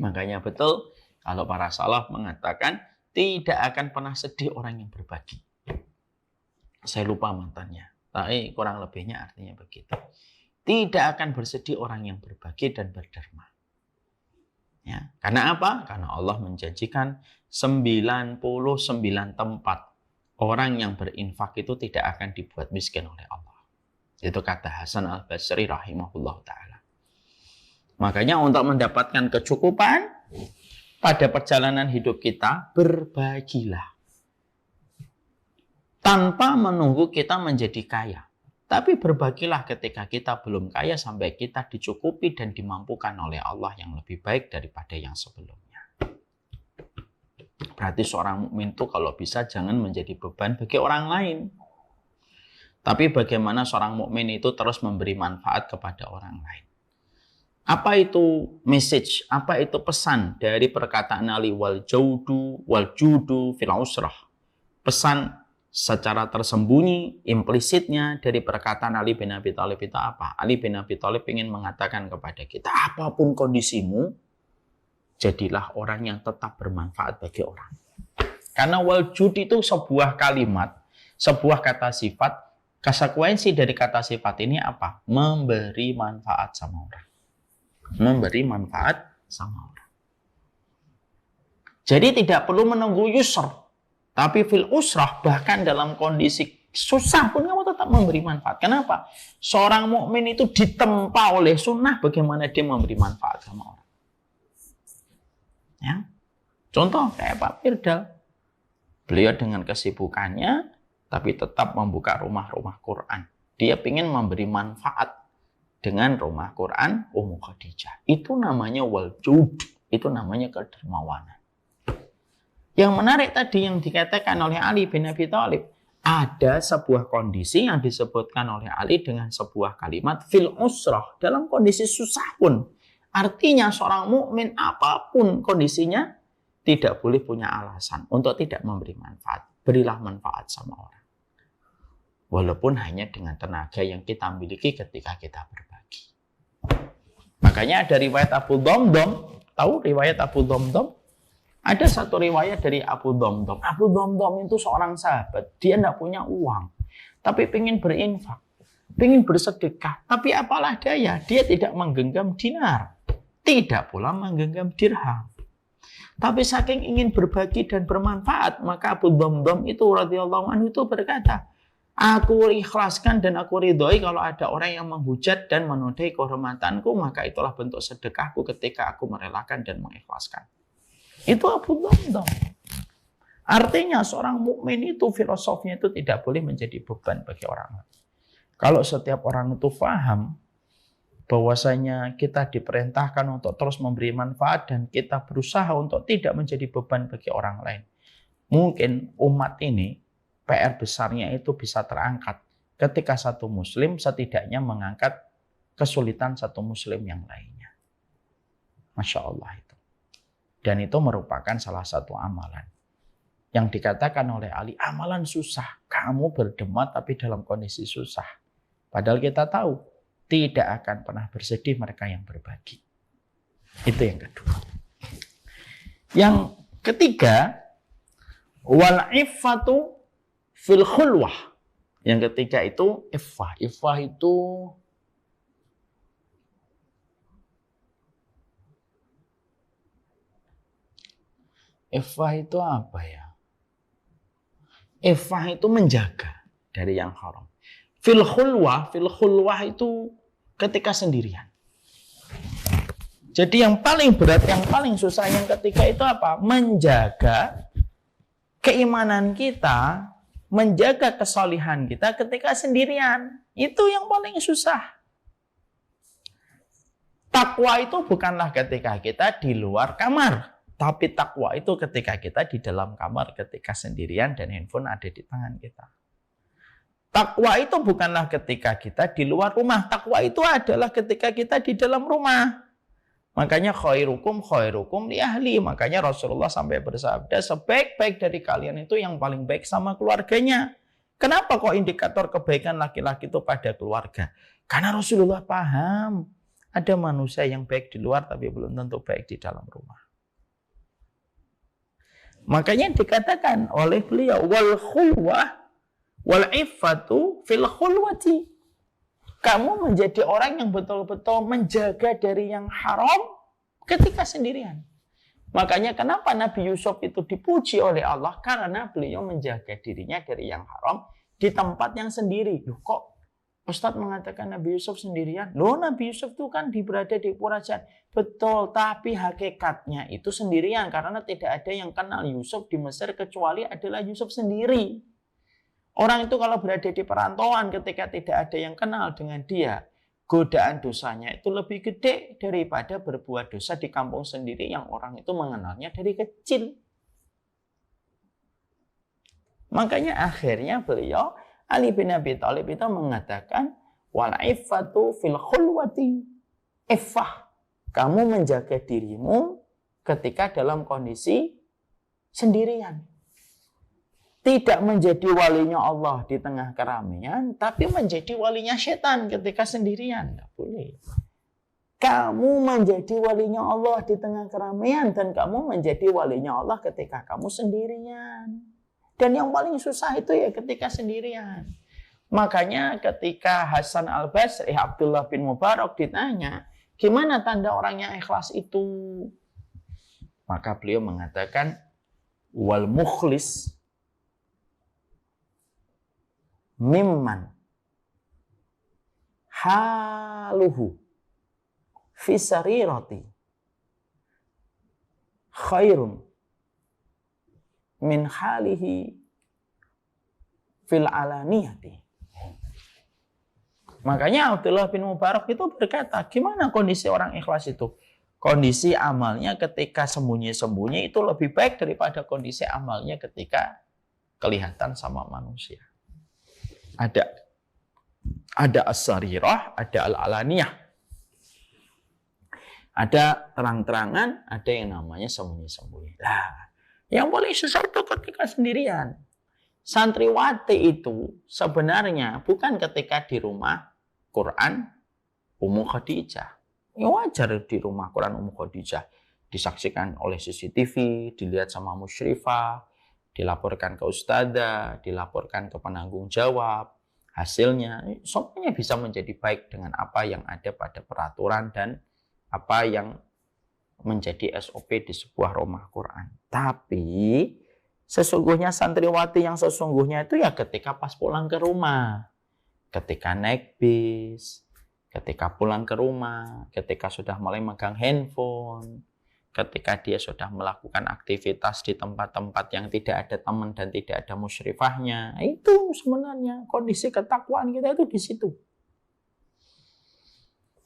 Makanya betul kalau para salaf mengatakan tidak akan pernah sedih orang yang berbagi. Saya lupa mantannya, tapi kurang lebihnya artinya begitu. Tidak akan bersedih orang yang berbagi dan berderma. Ya, karena apa? Karena Allah menjanjikan 99 tempat orang yang berinfak itu tidak akan dibuat miskin oleh Allah. Itu kata Hasan Al-Basri rahimahullah ta'ala. Makanya untuk mendapatkan kecukupan pada perjalanan hidup kita, berbagilah. Tanpa menunggu kita menjadi kaya. Tapi berbagilah ketika kita belum kaya sampai kita dicukupi dan dimampukan oleh Allah yang lebih baik daripada yang sebelumnya. Berarti seorang mukmin itu kalau bisa jangan menjadi beban bagi orang lain. Tapi bagaimana seorang mukmin itu terus memberi manfaat kepada orang lain. Apa itu message, apa itu pesan dari perkataan Ali wal judu fil usrah. Pesan secara tersembunyi, implisitnya dari perkataan Ali bin Abi Thalib itu apa? Ali bin Abi Thalib ingin mengatakan kepada kita, apapun kondisimu, jadilah orang yang tetap bermanfaat bagi orang. Karena wal jud itu sebuah kalimat, sebuah kata sifat, konsekuensi dari kata sifat ini apa? Memberi manfaat sama orang. Memberi manfaat sama orang. Jadi tidak perlu menunggu yusr. Tapi fil usrah, bahkan dalam kondisi susah pun kamu tetap memberi manfaat. Kenapa? Seorang mukmin itu ditempa oleh sunnah bagaimana dia memberi manfaat sama orang. Ya. Contoh kayak Pak Firdal. Beliau dengan kesibukannya, tapi tetap membuka rumah-rumah Quran. Dia ingin memberi manfaat dengan rumah Quran Ummu Khadijah. Itu namanya wal jud. Itu namanya kedermawanan. Yang menarik tadi yang dikatakan oleh Ali bin Abi Thalib, ada sebuah kondisi yang disebutkan oleh Ali dengan sebuah kalimat fil usrah, dalam kondisi susah pun. Artinya seorang mukmin apapun kondisinya tidak boleh punya alasan untuk tidak memberi manfaat. Berilah manfaat sama orang. Walaupun hanya dengan tenaga yang kita miliki ketika kita berbagi. Makanya ada riwayat Abu Dhamdham, tahu riwayat Abu Dhamdham? Ada satu riwayat dari Abu Dhamdham. Abu Dhamdham itu seorang sahabat. Dia tidak punya uang. Tapi ingin berinfak. Ingin bersedekah. Tapi apalah daya. Dia tidak menggenggam dinar. Tidak pula menggenggam dirham. Tapi saking ingin berbagi dan bermanfaat. Maka Abu Dhamdham itu radhiyallahu anhu itu berkata, aku ikhlaskan dan aku ridhoi kalau ada orang yang menghujat dan menodai kehormatanku. Maka itulah bentuk sedekahku ketika aku merelakan dan mengikhlaskan. Itu Abu Dhamdham. Artinya seorang mukmin itu filosofinya itu tidak boleh menjadi beban bagi orang lain. Kalau setiap orang itu paham bahwasanya kita diperintahkan untuk terus memberi manfaat dan kita berusaha untuk tidak menjadi beban bagi orang lain. Mungkin umat ini PR besarnya itu bisa terangkat ketika satu muslim setidaknya mengangkat kesulitan satu muslim yang lainnya. Masya Allah itu. Dan itu merupakan salah satu amalan. Yang dikatakan oleh Ali, amalan susah. Kamu berdema tapi dalam kondisi susah. Padahal kita tahu, tidak akan pernah bersedih mereka yang berbagi. Itu yang kedua. Yang ketiga, wal iffatu fil khulwah. Yang ketiga itu iffah. Iffah itu apa ya? Iffah itu menjaga dari yang haram. Fil khulwah itu ketika sendirian. Jadi yang paling berat, yang paling susah yang ketika itu apa? Menjaga keimanan kita, menjaga kesolihan kita ketika sendirian. Itu yang paling susah. Takwa itu bukanlah ketika kita di luar kamar. Tapi takwa itu ketika kita di dalam kamar, ketika sendirian dan handphone ada di tangan kita. Takwa itu bukanlah ketika kita di luar rumah. Takwa itu adalah ketika kita di dalam rumah. Makanya khairukum li ahli. Makanya Rasulullah sampai bersabda, sebaik-baik dari kalian itu yang paling baik sama keluarganya. Kenapa kok indikator kebaikan laki-laki itu pada keluarga? Karena Rasulullah paham. Ada manusia yang baik di luar tapi belum tentu baik di dalam rumah. Makanya dikatakan oleh beliau, wal khulwah wal iffatu fil khulwati. Kamu menjadi orang yang betul-betul menjaga dari yang haram ketika sendirian. Makanya kenapa Nabi Yusuf itu dipuji oleh Allah? Karena beliau menjaga dirinya dari yang haram di tempat yang sendiri. Loh, kok Ustadz mengatakan Nabi Yusuf sendirian? Loh, Nabi Yusuf itu kan berada di kerajaan. Betul, tapi hakikatnya itu sendirian. Karena tidak ada yang kenal Yusuf di Mesir kecuali adalah Yusuf sendiri. Orang itu kalau berada di perantauan ketika tidak ada yang kenal dengan dia, godaan dosanya itu lebih gede daripada berbuat dosa di kampung sendiri yang orang itu mengenalnya dari kecil. Makanya akhirnya beliau, Ali bin Abi Thalib itu mengatakan, wal iffatu fil khulwati. Iffah, kamu menjaga dirimu ketika dalam kondisi sendirian. Tidak menjadi walinya Allah di tengah keramaian, tapi menjadi walinya setan ketika sendirian. Tidak boleh. Kamu menjadi walinya Allah di tengah keramaian, dan kamu menjadi walinya Allah ketika kamu sendirian. Dan yang paling susah itu ya ketika sendirian. Makanya ketika Hasan al-Basri, Abdullah bin Mubarak ditanya, gimana tanda orang yang ikhlas itu? Maka beliau mengatakan, wal mukhlis mimman haluhu fi sarirati khairun min halihi fil alaniyati. Makanya Abdullah bin Mubarak itu berkata, gimana kondisi orang ikhlas itu? Kondisi amalnya ketika sembunyi-sembunyi itu lebih baik daripada kondisi amalnya ketika kelihatan sama manusia. Ada as-sarirah, ada al-alaniyah. Ada terang-terangan, ada yang namanya sembunyi-sembunyi. Nah, yang paling susah itu ketika sendirian. Santriwati itu sebenarnya bukan ketika di rumah Quran Ummu Khadijah. Ya wajar di rumah Quran Ummu Khadijah disaksikan oleh CCTV, dilihat sama musyrifah, dilaporkan ke ustadzah, dilaporkan ke penanggung jawab. Hasilnya semuanya bisa menjadi baik dengan apa yang ada pada peraturan dan apa yang menjadi SOP di sebuah rumah Quran. Tapi sesungguhnya santriwati yang sesungguhnya itu ya ketika pas pulang ke rumah, ketika naik bis, ketika pulang ke rumah, ketika sudah mulai megang handphone, ketika dia sudah melakukan aktivitas di tempat-tempat yang tidak ada teman dan tidak ada musyrifahnya. Itu sebenarnya kondisi ketakwaan kita itu di situ.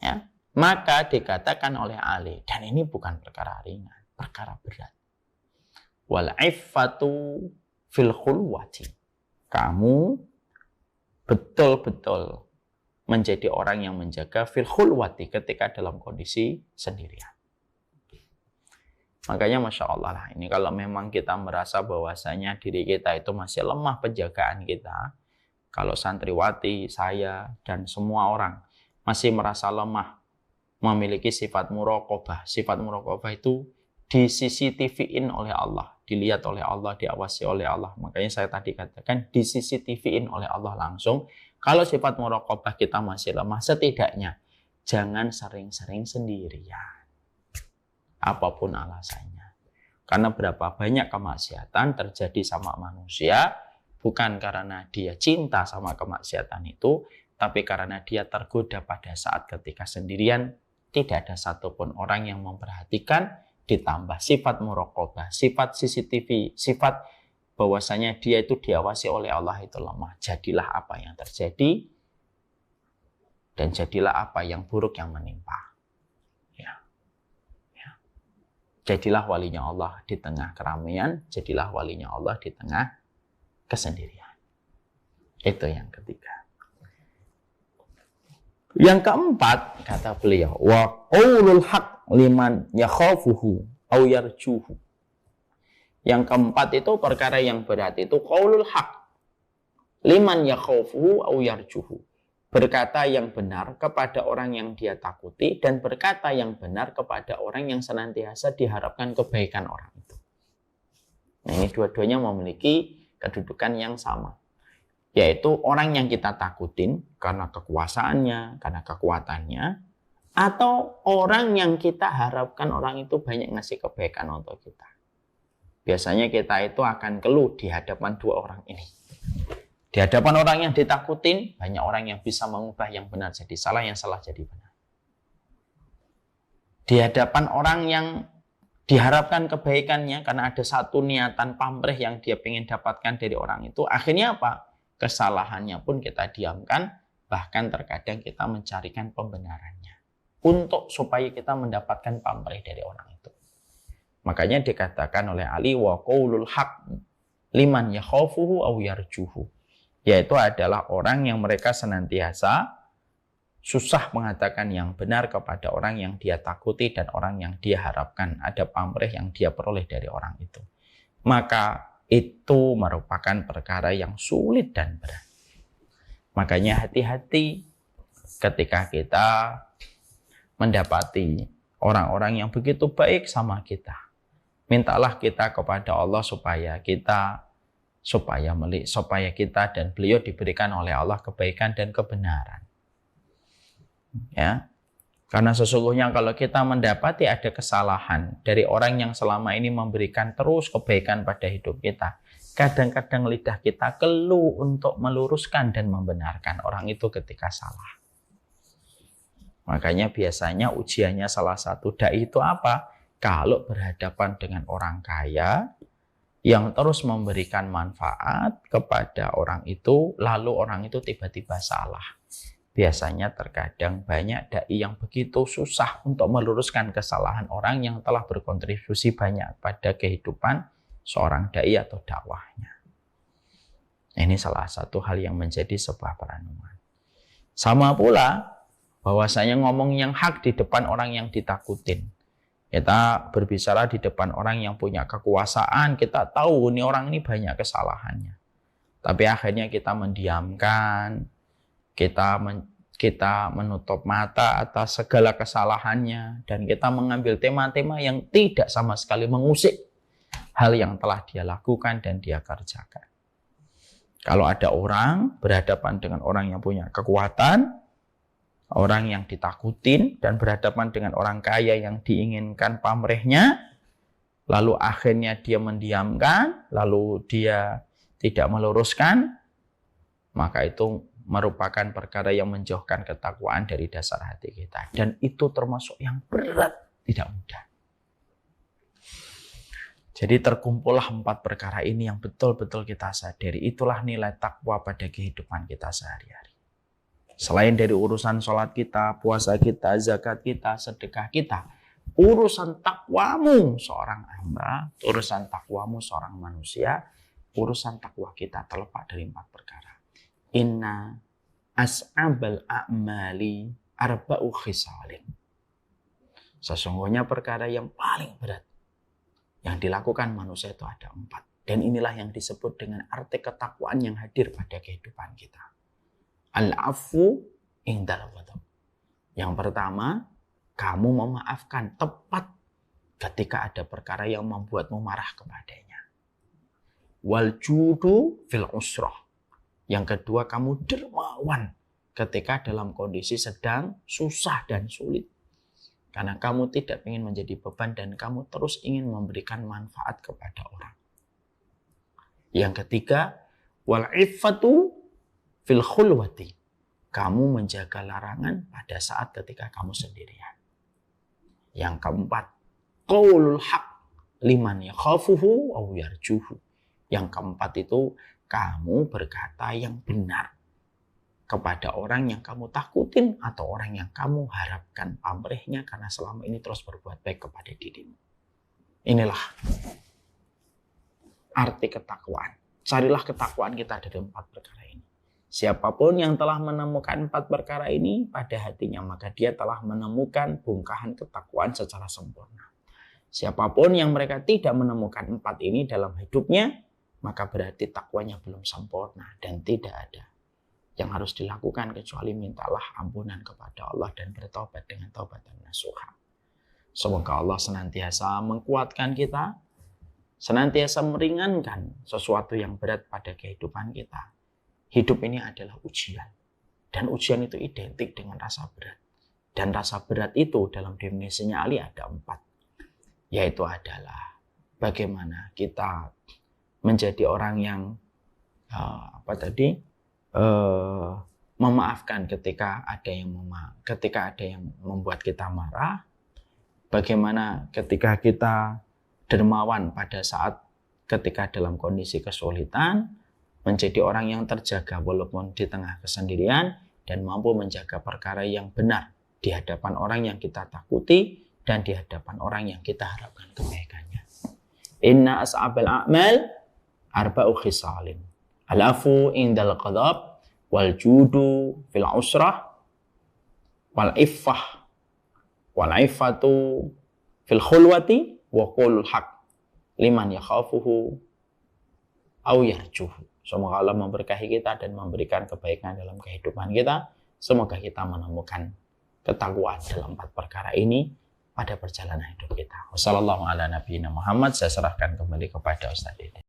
Ya, maka dikatakan oleh Ali, dan ini bukan perkara ringan, perkara berat. Wal iffatu fil khulwati. Kamu betul-betul menjadi orang yang menjaga fil khulwati ketika dalam kondisi sendirian. Makanya Masya Allah lah, ini kalau memang kita merasa bahwasanya diri kita itu masih lemah penjagaan kita, kalau santriwati, saya, dan semua orang masih merasa lemah, memiliki sifat muraqabah. Sifat muraqabah itu di CCTV-in oleh Allah, dilihat oleh Allah, diawasi oleh Allah. Makanya saya tadi katakan di CCTV-in oleh Allah langsung. Kalau sifat muraqabah kita masih lemah, setidaknya jangan sering-sering sendirian. Apapun alasannya. Karena berapa banyak kemaksiatan terjadi sama manusia, bukan karena dia cinta sama kemaksiatan itu, tapi karena dia tergoda pada saat ketika sendirian, tidak ada satupun orang yang memperhatikan, ditambah sifat muraqabah, sifat CCTV, sifat bahwasanya dia itu diawasi oleh Allah itu lemah. Jadilah apa yang terjadi dan jadilah apa yang buruk yang menimpa. Ya. Ya. Jadilah walinya Allah di tengah keramaian, jadilah walinya Allah di tengah kesendirian. Itu yang ketiga. Yang keempat, kata beliau, wa qaulul haq liman yakhafuhu aw yarjuhu. Yang keempat itu perkara yang berat itu qaulul haq liman yakhafuhu aw yarjuhu. Berkata yang benar kepada orang yang dia takuti dan berkata yang benar kepada orang yang senantiasa diharapkan kebaikan orang itu. Nah, ini dua-duanya memiliki kedudukan yang sama. Yaitu orang yang kita takutin karena kekuasaannya, karena kekuatannya, atau orang yang kita harapkan orang itu banyak ngasih kebaikan untuk kita. Biasanya kita itu akan keluh di hadapan dua orang ini. Di hadapan orang yang ditakutin, banyak orang yang bisa mengubah yang benar jadi salah, yang salah jadi benar. Di hadapan orang yang diharapkan kebaikannya, karena ada satu niatan pamrih yang dia ingin dapatkan dari orang itu, akhirnya apa? Kesalahannya pun kita diamkan, bahkan terkadang kita mencarikan pembenarannya untuk supaya kita mendapatkan pamrih dari orang itu. Makanya dikatakan oleh Ali wa qaulul haq liman yakhafuhu aw yarjuhu, yaitu adalah orang yang mereka senantiasa susah mengatakan yang benar kepada orang yang dia takuti dan orang yang dia harapkan ada pamrih yang dia peroleh dari orang itu. Maka itu merupakan perkara yang sulit dan berat. Makanya hati-hati ketika kita mendapati orang-orang yang begitu baik sama kita. Mintalah kita kepada Allah supaya kita dan beliau diberikan oleh Allah kebaikan dan kebenaran. Ya. Karena sesungguhnya kalau kita mendapati ada kesalahan dari orang yang selama ini memberikan terus kebaikan pada hidup kita, kadang-kadang lidah kita keluh untuk meluruskan dan membenarkan orang itu ketika salah. Makanya biasanya ujiannya salah satu dai itu apa? Kalau berhadapan dengan orang kaya yang terus memberikan manfaat kepada orang itu, lalu orang itu tiba-tiba salah. Biasanya terkadang banyak dai yang begitu susah untuk meluruskan kesalahan orang yang telah berkontribusi banyak pada kehidupan seorang dai atau dakwahnya. Ini salah satu hal yang menjadi sebuah perenungan. Sama pula bahwasanya ngomong yang hak di depan orang yang ditakutin. Kita berbicara di depan orang yang punya kekuasaan, kita tahu ini orang ini banyak kesalahannya. Tapi akhirnya kita mendiamkan, kita menutup mata atas segala kesalahannya, dan kita mengambil tema-tema yang tidak sama sekali mengusik hal yang telah dia lakukan dan dia kerjakan. Kalau ada orang berhadapan dengan orang yang punya kekuatan, orang yang ditakutin, dan berhadapan dengan orang kaya yang diinginkan pamrihnya, lalu akhirnya dia mendiamkan, lalu dia tidak meluruskan, maka itu merupakan perkara yang menjauhkan ketakwaan dari dasar hati kita. Dan itu termasuk yang berat, tidak mudah. Jadi terkumpullah 4 perkara ini yang betul-betul kita sadari. Itulah nilai takwa pada kehidupan kita sehari-hari. Selain dari urusan sholat kita, puasa kita, zakat kita, sedekah kita, urusan takwamu seorang hamba, urusan takwamu seorang manusia, urusan takwa kita terlepas dari 4 perkara. Inna as'abal a'mali arba'u khisalin. Sesungguhnya perkara yang paling berat yang dilakukan manusia itu ada 4. Dan inilah yang disebut dengan arti ketakwaan yang hadir pada kehidupan kita. Al-afu indal ghadab. Yang pertama, kamu memaafkan tepat ketika ada perkara yang membuatmu marah kepadanya. Wal judu fil usrah. Yang kedua, kamu dermawan ketika dalam kondisi sedang susah dan sulit. Karena kamu tidak ingin menjadi beban dan kamu terus ingin memberikan manfaat kepada orang. Yang ketiga, wal iffatu fil khulwati. Kamu menjaga larangan pada saat ketika kamu sendirian. Yang keempat, qaulul haq liman yakhafuhu aw yarjuhu. Yang keempat itu kamu berkata yang benar kepada orang yang kamu takutin atau orang yang kamu harapkan pamrihnya karena selama ini terus berbuat baik kepada dirimu. Inilah arti ketakwaan. Carilah ketakwaan kita dari 4 perkara ini. Siapapun yang telah menemukan 4 perkara ini pada hatinya, maka dia telah menemukan bongkahan ketakwaan secara sempurna. Siapapun yang mereka tidak menemukan 4 ini dalam hidupnya, maka berarti takwanya belum sempurna dan tidak ada yang harus dilakukan kecuali mintalah ampunan kepada Allah dan bertobat dengan taubatan nasuha. Semoga Allah senantiasa menguatkan kita, senantiasa meringankan sesuatu yang berat pada kehidupan kita. Hidup ini adalah ujian, dan ujian itu identik dengan rasa berat. Dan rasa berat itu dalam definisinya Ali ada 4, yaitu adalah bagaimana kita menjadi orang yang memaafkan ketika ada yang membuat kita marah, bagaimana ketika kita dermawan pada saat ketika dalam kondisi kesulitan, menjadi orang yang terjaga walaupun di tengah kesendirian, dan mampu menjaga perkara yang benar di hadapan orang yang kita takuti dan di hadapan orang yang kita harapkan kebaikannya. Inna as'abal a'mal arba'u khisalin. Al-afu indal qadab, wal judu fil usrah, wal iffah, wal iffatu fil khulwati, wa qulul haq liman yakhafuhu aw yarjuhu. Semoga Allah memberkahi kita dan memberikan kebaikan dalam kehidupan kita. Semoga kita menemukan ketakwaan dalam 4 perkara ini pada perjalanan hidup kita. Wassalamualaikum warahmatullahi wabarakatuh. Saya serahkan kembali kepada Ustaz Dede.